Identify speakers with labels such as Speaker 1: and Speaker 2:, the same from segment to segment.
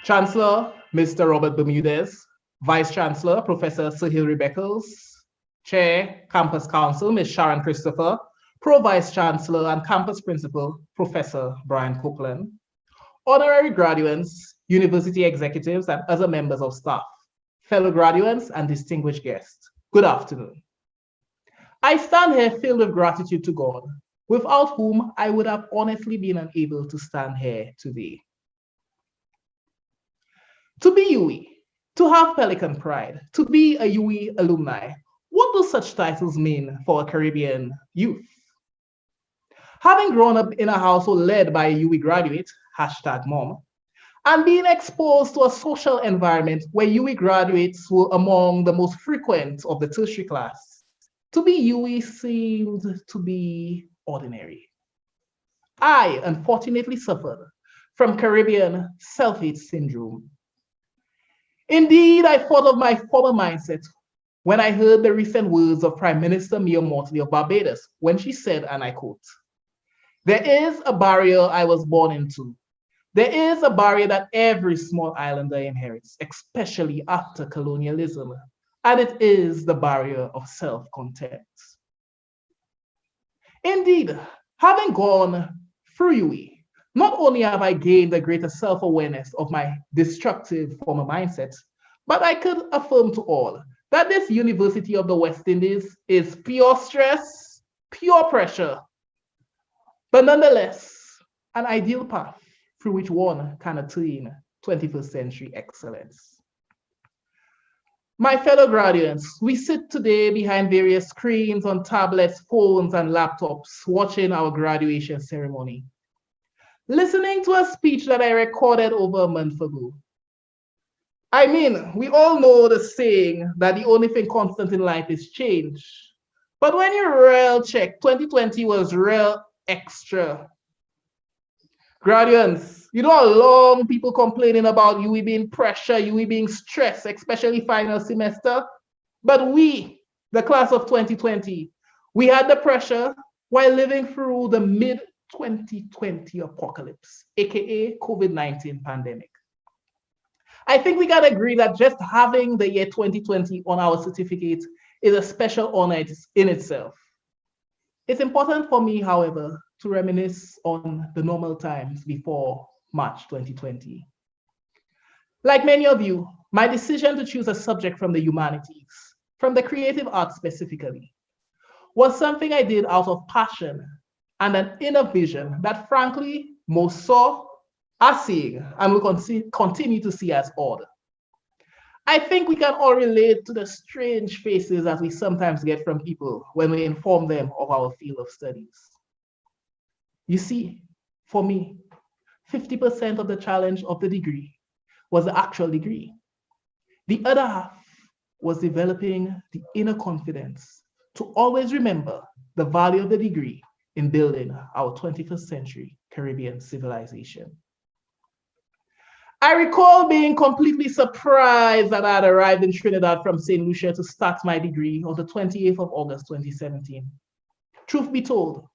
Speaker 1: Chancellor, Mr. Robert Bermudez, Vice Chancellor, Professor Sir Hilary Beckles, Chair, Campus Council, Ms. Sharon Christopher, Pro Vice Chancellor and Campus Principal, Professor Brian Copeland, honorary graduates, university executives, and other members of staff, fellow graduates, and distinguished guests, good afternoon. I stand here filled with gratitude to God, without whom I would have honestly been unable to stand here today. To be UE, to have Pelican pride, to be a UE alumni, what do such titles mean for a Caribbean youth? Having grown up in a household led by a UE graduate, #mom, and being exposed to a social environment where UE graduates were among the most frequent of the tertiary class, to be UE seemed to be ordinary. I unfortunately suffered from Caribbean self-hate syndrome. Indeed, I thought of my former mindset when I heard the recent words of Prime Minister Mia Mottley of Barbados, when she said, and I quote, "There is a barrier I was born into. There is a barrier that every small islander inherits, especially after colonialism, and it is the barrier of self-contempt." Indeed, having gone through UE, not only have I gained a greater self-awareness of my destructive former mindset, but I could affirm to all that this University of the West Indies is pure stress, pure pressure, but nonetheless, an ideal path through which one can attain 21st century excellence. My fellow graduates, we sit today behind various screens on tablets, phones, and laptops, watching our graduation ceremony, listening to a speech that I recorded over a month ago. I mean, we all know the saying that the only thing constant in life is change. But when you real check, 2020 was real extra. Graduates, you know how long people complaining about UE being pressure, UE being stress, especially final semester? But we, the class of 2020, we had the pressure while living through the mid-2020 apocalypse, aka COVID-19 pandemic. I think we can agree that just having the year 2020 on our certificate is a special honor in itself. It's important for me, however, to reminisce on the normal times before March 2020. Like many of you, my decision to choose a subject from the humanities, from the creative arts specifically, was something I did out of passion and an inner vision that frankly most saw, are seeing, and will continue to see as odd. I think we can all relate to the strange faces that we sometimes get from people when we inform them of our field of studies. You see, for me, 50% of the challenge of the degree was the actual degree. The other half was developing the inner confidence to always remember the value of the degree in building our 21st century Caribbean civilization. I recall being completely surprised that I had arrived in Trinidad from St. Lucia to start my degree on the 28th of August, 2017. Truth be told,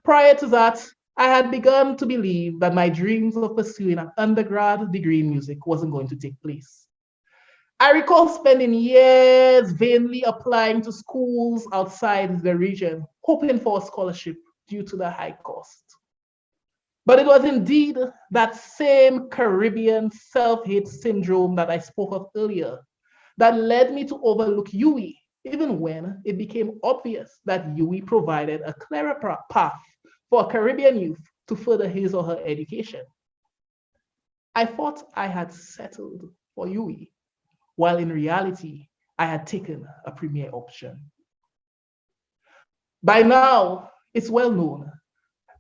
Speaker 1: prior to that, I had begun to believe that my dreams of pursuing an undergrad degree in music wasn't going to take place. I recall spending years vainly applying to schools outside the region, hoping for a scholarship due to the high cost. But it was indeed that same Caribbean self-hate syndrome that I spoke of earlier that led me to overlook UE, even when it became obvious that UE provided a clearer path for a Caribbean youth to further his or her education. I thought I had settled for UE, while in reality, I had taken a premier option. By now, it's well known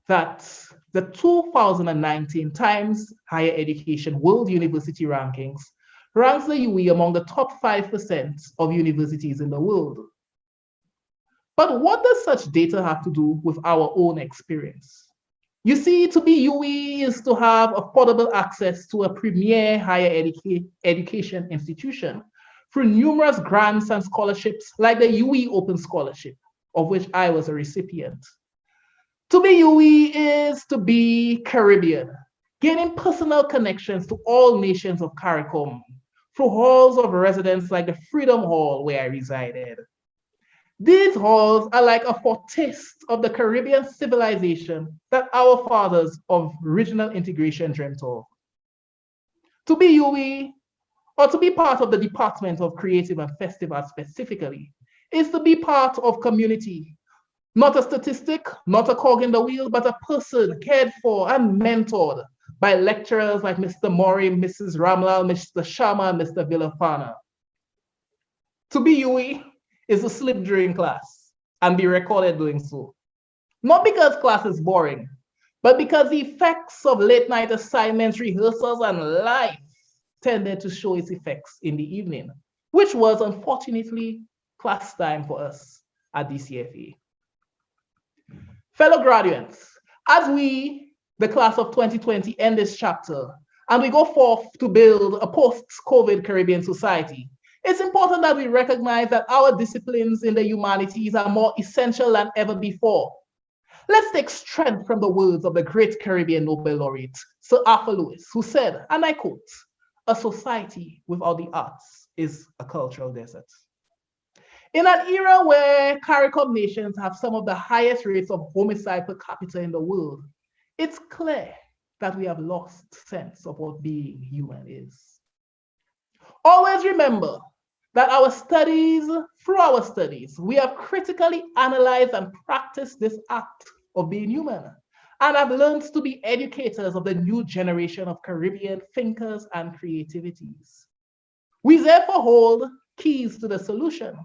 Speaker 1: that the 2019 Times Higher Education World University Rankings ranks the UE among the top 5% of universities in the world. But what does such data have to do with our own experience? You see, to be UE is to have affordable access to a premier higher education institution through numerous grants and scholarships like the UE Open Scholarship, of which I was a recipient. To be UE is to be Caribbean, gaining personal connections to all nations of CARICOM through halls of residence like the Freedom Hall where I resided. These halls are like a foretaste of the Caribbean civilization that our fathers of regional integration dreamt of. To be UE, or to be part of the Department of Creative and Festival specifically, is to be part of community. Not a statistic, not a cog in the wheel, but a person cared for and mentored by lecturers like Mr. Mori, Mrs. Ramlal, Mr. Sharma, and Mr. Villafana. To be UE is to slip during class and be recorded doing so. Not because class is boring, but because the effects of late night assignments, rehearsals, and life tended to show its effects in the evening, which was unfortunately class time for us at DCFA. Fellow graduates, as we, the class of 2020, end this chapter and we go forth to build a post-COVID Caribbean society, it's important that we recognize that our disciplines in the humanities are more essential than ever before. Let's take strength from the words of the great Caribbean Nobel laureate, Sir Arthur Lewis, who said, and I quote, "A society without the arts is a cultural desert." In an era where CARICOM nations have some of the highest rates of homicide per capita in the world, it's clear that we have lost sense of what being human is. Always remember that through our studies, we have critically analyzed and practiced this act of being human and have learned to be educators of the new generation of Caribbean thinkers and creativities. We therefore hold keys to the solution.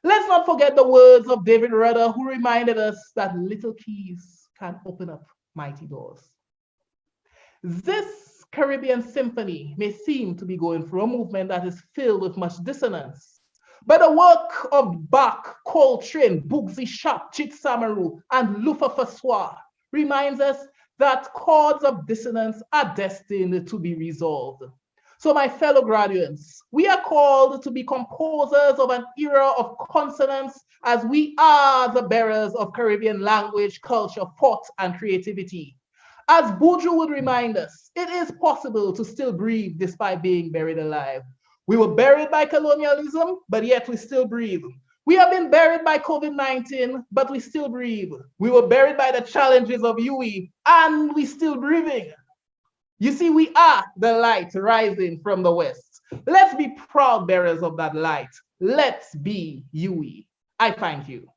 Speaker 1: Let's not forget the words of David Rudder, who reminded us that little keys can open up mighty doors. This Caribbean symphony may seem to be going through a movement that is filled with much dissonance, but the work of Bach, Coltrane, Bugsy Sharp, Chit Samaru, and Lufa Fassoir reminds us that chords of dissonance are destined to be resolved. So my fellow graduates, we are called to be composers of an era of consonance as we are the bearers of Caribbean language, culture, thought, and creativity. As Boudreaux would remind us, it is possible to still breathe despite being buried alive. We were buried by colonialism, but yet we still breathe. We have been buried by COVID-19, but we still breathe. We were buried by the challenges of UE, and we still breathing. You see, we are the light rising from the west. Let's be proud bearers of that light. Let's be UE. I thank you.